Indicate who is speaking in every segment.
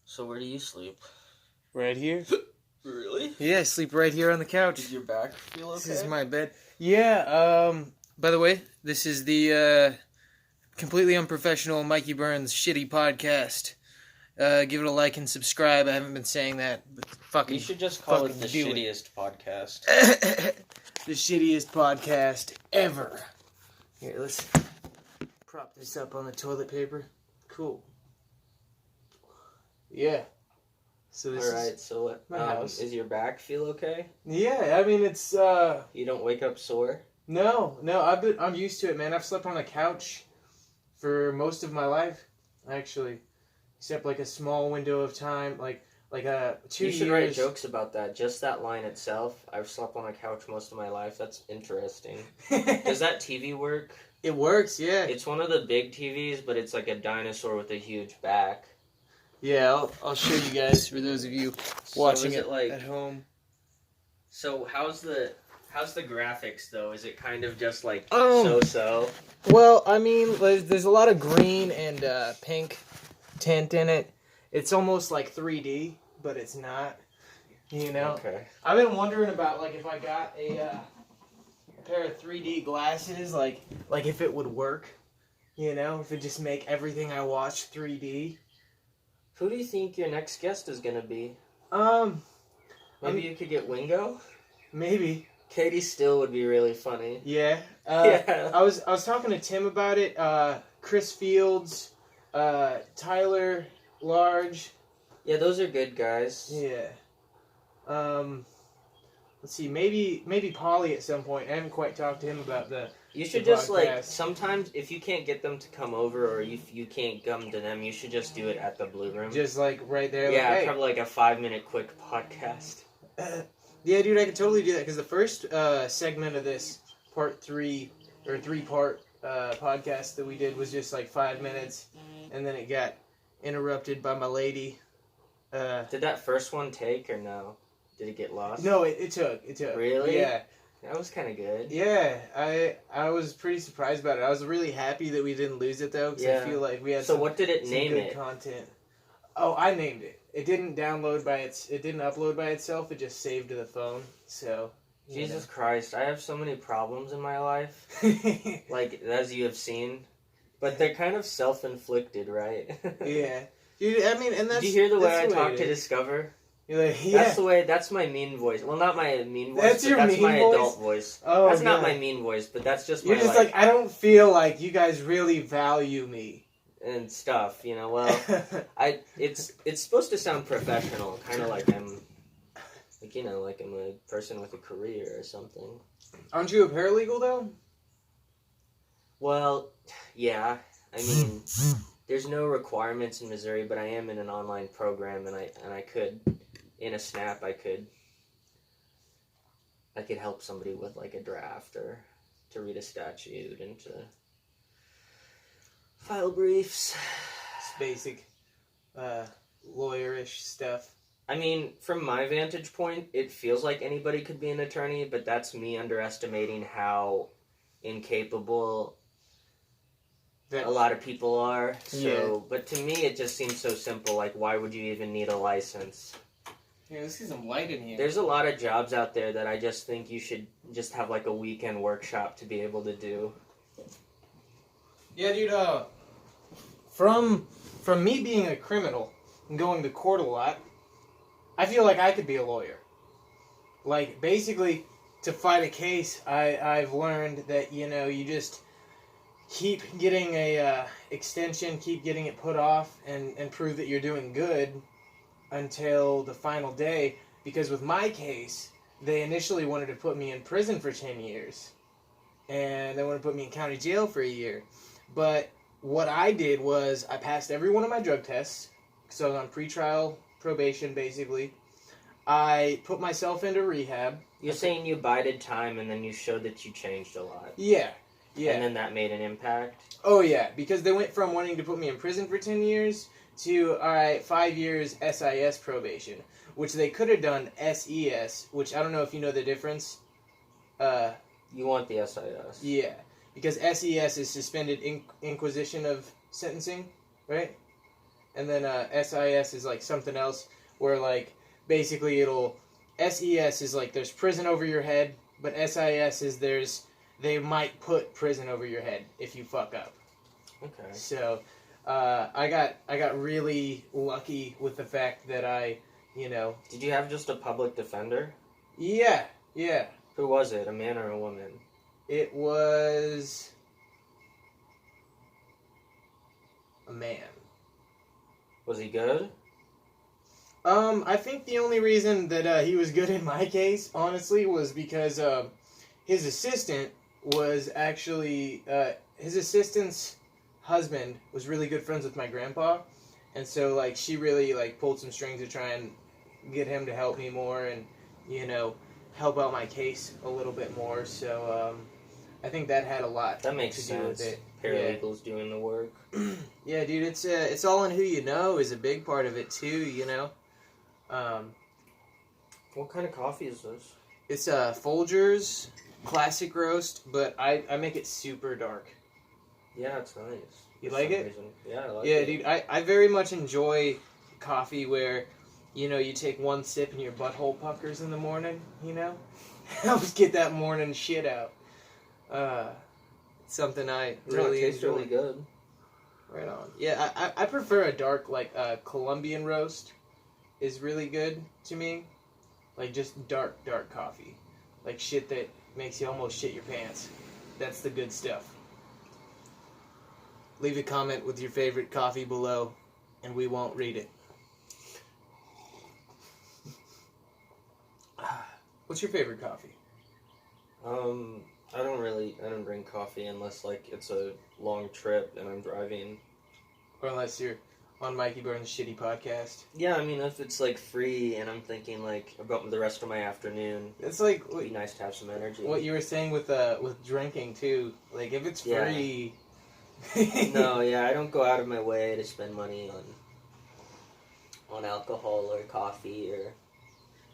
Speaker 1: So where do you sleep?
Speaker 2: Right here.
Speaker 1: Really?
Speaker 2: Yeah, I sleep right here on the couch.
Speaker 1: Does your back feel okay?
Speaker 2: This is my bed. Yeah, by the way, this is the completely unprofessional Mikey Burns shitty podcast. Give it a like and subscribe. I haven't been saying that, but fucking
Speaker 1: You should just call it the
Speaker 2: do it.
Speaker 1: shittiest podcast.
Speaker 2: The shittiest podcast ever. Here, let's prop this up on the toilet paper. Cool. Yeah. So this
Speaker 1: Alright, so
Speaker 2: my house.
Speaker 1: Is your back feel okay?
Speaker 2: Yeah, I mean it's
Speaker 1: You don't wake up sore?
Speaker 2: No, I'm used to it, man. I've slept on a couch for most of my life, actually, except like a small window of time, like 2 years.
Speaker 1: You should write jokes about that. Just that line itself. I've slept on a couch most of my life. That's interesting. Does that TV work?
Speaker 2: It works, yeah.
Speaker 1: It's one of the big TVs, but it's like a dinosaur with a huge back.
Speaker 2: Yeah, I'll show you guys for those of you watching
Speaker 1: it like
Speaker 2: at home.
Speaker 1: So how's the graphics though? Is it kind of just like
Speaker 2: Um,
Speaker 1: so?
Speaker 2: Well, I mean, there's a lot of green and pink tint in it. It's almost like 3D, but it's not. You know.
Speaker 1: Okay.
Speaker 2: I've been wondering about like if I got a pair of 3D glasses, like if it would work. You know, if it just make everything I watch 3D.
Speaker 1: Who do you think your next guest is gonna be? Maybe you could get Wingo?
Speaker 2: Maybe.
Speaker 1: Katie Still would be really funny.
Speaker 2: Yeah.
Speaker 1: Yeah.
Speaker 2: I was talking to Tim about it. Chris Fields, Tyler Large.
Speaker 1: Yeah, those are good guys.
Speaker 2: Yeah. Let's see. Maybe Polly at some point. I haven't quite talked to him about the.
Speaker 1: You should
Speaker 2: the
Speaker 1: just
Speaker 2: podcast.
Speaker 1: like sometimes if you can't get them to come over or if you can't come to them, you should just do it at the Blue Room.
Speaker 2: Just like right there.
Speaker 1: Yeah,
Speaker 2: like, hey.
Speaker 1: probably like a 5-minute quick podcast.
Speaker 2: Yeah, dude, I could totally do that because the first segment of this part 3 or 3-part podcast that we did was just like 5 minutes, and then it got interrupted by my lady.
Speaker 1: Did that first one take or no? Did it get lost?
Speaker 2: No, it took.
Speaker 1: Really?
Speaker 2: Yeah.
Speaker 1: That was kind of good.
Speaker 2: Yeah, I was pretty surprised about it. I was really happy that we didn't lose it though, because I feel like we had
Speaker 1: what did it name
Speaker 2: good
Speaker 1: it?
Speaker 2: content. Oh, I named it. It didn't download it didn't upload by itself. It just saved to the phone. So.
Speaker 1: Jesus Christ, I have so many problems in my life, like as you have seen, but they're kind of self-inflicted, right?
Speaker 2: Yeah, dude. I mean, and that's.
Speaker 1: Did you hear the way I
Speaker 2: way
Speaker 1: talk
Speaker 2: it
Speaker 1: to
Speaker 2: is.
Speaker 1: Discover?
Speaker 2: You're like, yeah.
Speaker 1: That's the way. That's my mean voice. Well, not my mean voice.
Speaker 2: That's your
Speaker 1: that's
Speaker 2: mean
Speaker 1: my
Speaker 2: voice?
Speaker 1: adult voice.
Speaker 2: Oh,
Speaker 1: that's not
Speaker 2: God.
Speaker 1: my mean voice, but that's just
Speaker 2: You're
Speaker 1: my
Speaker 2: just like, I don't feel like you guys really value me.
Speaker 1: And stuff. You know, well, it's supposed to sound professional, kind of like I'm. Like, you know, like I'm a person with a career or something.
Speaker 2: Aren't you a paralegal, though?
Speaker 1: Well, yeah. I mean, there's no requirements in Missouri, but I am in an online program, and I could, in a snap, I could help somebody with, like, a draft or to read a statute and to file briefs.
Speaker 2: It's basic, lawyerish stuff.
Speaker 1: I mean, from my vantage point, it feels like anybody could be an attorney, but that's me underestimating how incapable a lot of people are. So,
Speaker 2: Yeah.
Speaker 1: But to me, it just seems so simple. Like, why would you even need a license?
Speaker 2: Yeah, let's see some light in here.
Speaker 1: There's a lot of jobs out there that I just think you should just have like a weekend workshop to be able to do.
Speaker 2: Yeah, dude. From me being a criminal and going to court a lot, I feel like I could be a lawyer. Like, basically, to fight a case, I've learned that, you know, you just keep getting a extension, keep getting it put off, and prove that you're doing good until the final day. Because with my case, they initially wanted to put me in prison for 10 years. And they wanted to put me in county jail for a year. But what I did was I passed every one of my drug tests. So I was on pretrial probation, basically. I put myself into rehab.
Speaker 1: You're saying you bided time and then you showed that you changed a lot.
Speaker 2: Yeah.
Speaker 1: And then that made an impact?
Speaker 2: Oh, yeah. Because they went from wanting to put me in prison for 10 years to, 5 years SIS probation, which they could have done SES, which I don't know if you know the difference.
Speaker 1: You want the SIS.
Speaker 2: Yeah. Because SES is suspended inquisition of sentencing, right? and then SIS is like something else where like basically it'll SES is like there's prison over your head, but SIS is they might put prison over your head if you fuck up.
Speaker 1: Okay.
Speaker 2: So I got really lucky with the fact that I, you know.
Speaker 1: Did you have just a public defender?
Speaker 2: Yeah.
Speaker 1: Who was it? A man or a woman?
Speaker 2: It was a man.
Speaker 1: Was he good?
Speaker 2: I think the only reason that he was good in my case, honestly, was because his assistant was actually his assistant's husband was really good friends with my grandpa, and so like she really like pulled some strings to try and get him to help me more and, you know, help out my case a little bit more. So I think that had a lot
Speaker 1: That makes
Speaker 2: to
Speaker 1: sense.
Speaker 2: do with it.
Speaker 1: Paralegals doing the work.
Speaker 2: Yeah, dude, it's all in who you know is a big part of it too, you know.
Speaker 1: What kind of coffee is this?
Speaker 2: It's Folgers classic roast, but I make it super dark.
Speaker 1: Yeah, it's nice.
Speaker 2: You like it?
Speaker 1: Reason. Yeah, I like
Speaker 2: Yeah,
Speaker 1: it.
Speaker 2: dude, I very much enjoy coffee where, you know, you take one sip and your butthole puckers in the morning, you know? Helps get that morning shit out. Something I really
Speaker 1: it tastes
Speaker 2: enjoy.
Speaker 1: really good.
Speaker 2: Right on. Yeah, I prefer a dark, like, Colombian roast is really good to me. Like, just dark coffee. Like, shit that makes you almost shit your pants. That's the good stuff. Leave a comment with your favorite coffee below, and we won't read it. What's your favorite coffee?
Speaker 1: I don't drink coffee unless, like, it's a long trip and I'm driving.
Speaker 2: Or unless you're on Mikey Burns' shitty podcast.
Speaker 1: Yeah, I mean, if it's, like, free and I'm thinking, like, about the rest of my afternoon,
Speaker 2: It's like
Speaker 1: it'd be nice to have some energy.
Speaker 2: what you were saying with drinking, too. Like, if it's free...
Speaker 1: No, yeah, I don't go out of my way to spend money on alcohol or coffee or...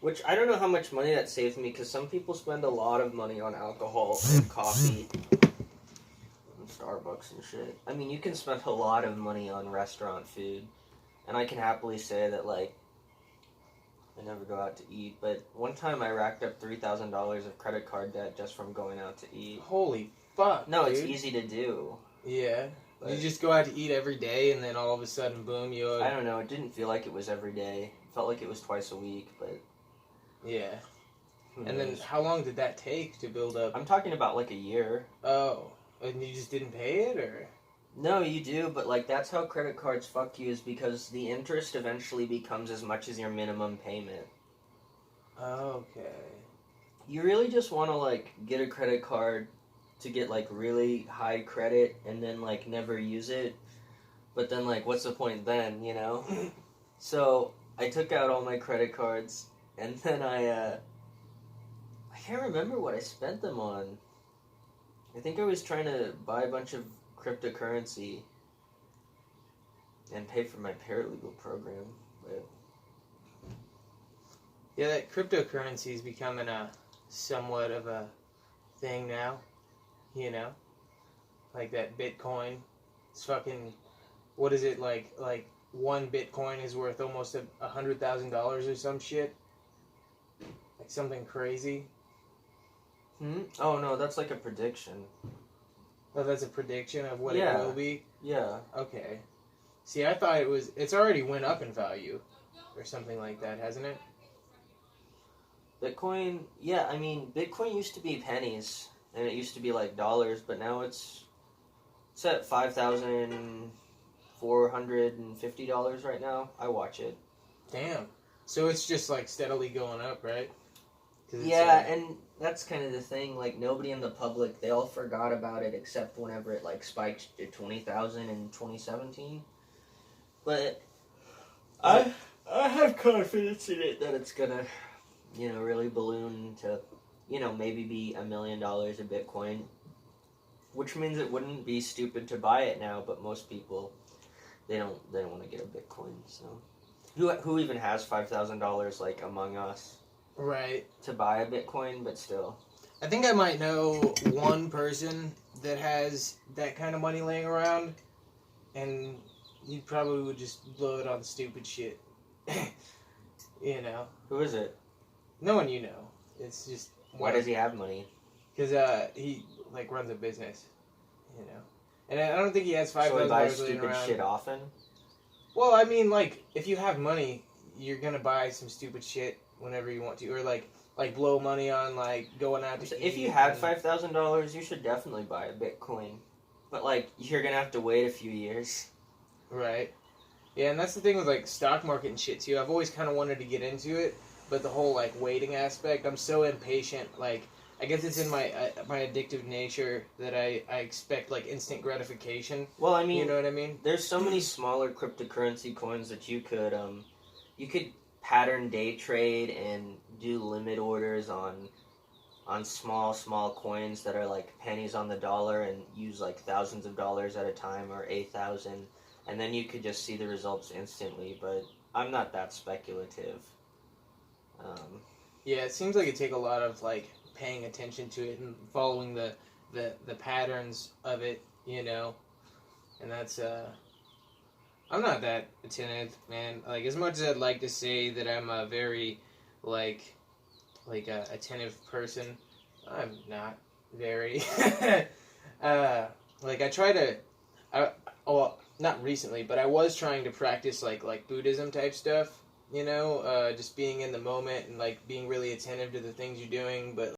Speaker 1: Which, I don't know how much money that saves me, because some people spend a lot of money on alcohol and coffee and Starbucks and shit. I mean, you can spend a lot of money on restaurant food, and I can happily say that, like, I never go out to eat, but one time I racked up $3,000 of credit card debt just from going out to eat.
Speaker 2: Holy fuck,
Speaker 1: No,
Speaker 2: dude.
Speaker 1: it's easy to do.
Speaker 2: Yeah.
Speaker 1: But
Speaker 2: You just go out to eat every day, and then all of a sudden, boom, you...
Speaker 1: I don't know, it didn't feel like it was every day. It felt like it was twice a week, but...
Speaker 2: Yeah.
Speaker 1: who
Speaker 2: And then
Speaker 1: knows?
Speaker 2: how long did that take to build up?
Speaker 1: I'm talking about, like, a year.
Speaker 2: Oh. And you just didn't pay it, or...?
Speaker 1: No, you do, but, like, that's how credit cards fuck you, is because the interest eventually becomes as much as your minimum payment.
Speaker 2: Okay.
Speaker 1: You really just want to, like, get a credit card to get, like, really high credit and then, like, never use it. But then, like, what's the point then, you know? So, I took out all my credit cards, and then I can't remember what I spent them on. I think I was trying to buy a bunch of cryptocurrency and pay for my paralegal program, but...
Speaker 2: Yeah, that cryptocurrency is becoming a somewhat of a thing now, you know? Like that Bitcoin. It's fucking, what is it, like one Bitcoin is worth almost $100,000 or some shit? Like something crazy.
Speaker 1: Oh, no, that's like a prediction.
Speaker 2: Oh, that's a prediction of what
Speaker 1: Yeah.
Speaker 2: it will be?
Speaker 1: Yeah.
Speaker 2: Okay. See, I thought it's already went up in value or something like that, hasn't it?
Speaker 1: Bitcoin, yeah, I mean, Bitcoin used to be pennies, and it used to be like dollars, but now it's at $5,450 right now. I watch it.
Speaker 2: Damn. So it's just like steadily going up, right? 'Cause it's,
Speaker 1: Yeah, and that's kind of the thing, like, nobody in the public, they all forgot about it except whenever it, like, spiked to 20,000 in 2017. But I have confidence in it that it's gonna, you know, really balloon to, you know, maybe be $1 million a Bitcoin, which means it wouldn't be stupid to buy it now, but most people, they don't want to get a Bitcoin, so. Who even has $5,000, like, among us?
Speaker 2: Right.
Speaker 1: To buy a Bitcoin, but still.
Speaker 2: I think I might know one person that has that kind of money laying around, and you probably would just blow it on stupid shit. You know.
Speaker 1: Who is it?
Speaker 2: No one you know. It's just.
Speaker 1: Why does he have money?
Speaker 2: Because he like runs a business, you know. And I don't think he has $5,000
Speaker 1: So he buys
Speaker 2: laying
Speaker 1: stupid
Speaker 2: around.
Speaker 1: shit often?
Speaker 2: Well, I mean, like, if you have money, you're gonna buy some stupid shit whenever you want to, or like blow money on like going out to
Speaker 1: So
Speaker 2: eat.
Speaker 1: if you had $5,000, you should definitely buy a Bitcoin. But like, you're gonna have to wait a few years.
Speaker 2: Right. Yeah, and that's the thing with like stock market and shit too. I've always kind of wanted to get into it, but the whole like waiting aspect, I'm so impatient. Like, I guess it's in my my addictive nature that I expect like instant gratification.
Speaker 1: Well, I mean,
Speaker 2: You know what I mean?
Speaker 1: there's so many smaller cryptocurrency coins that you could pattern day trade and do limit orders on small coins that are like pennies on the dollar and use like thousands of dollars at a time or 8,000, and then you could just see the results instantly. But I'm not that speculative.
Speaker 2: Yeah, it seems like it take a lot of like paying attention to it and following the patterns of it, you know. And that's I'm not that attentive, man. Like, as much as I'd like to say that I'm a very like a attentive person, I'm not very. Like, I try to well, not recently, but I was trying to practice like Buddhism type stuff, you know, just being in the moment and like being really attentive to the things you're doing, but